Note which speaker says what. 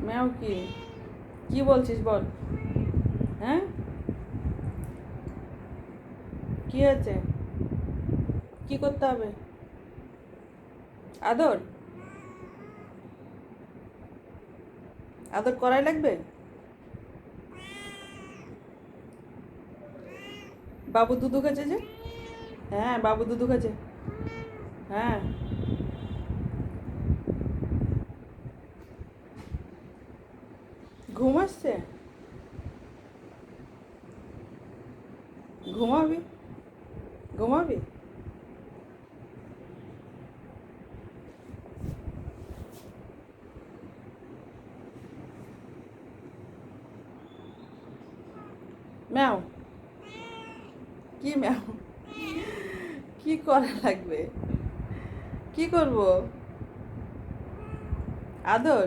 Speaker 1: ম্যাও কি কি বলছিস বল। হ্যাঁ, কি আছে? কি করতে হবে? আদর আদর করাই লাগবে? বাবু দুধু খেয়েছে যে। হ্যাঁ, বাবু দুধু খেয়েছে। হ্যাঁ। ঘুম আসছে? ঘুমাবি? ঘুমাবি? ম্যাও কি ম্যাও? কি করা লাগবে? কি করব? আদর?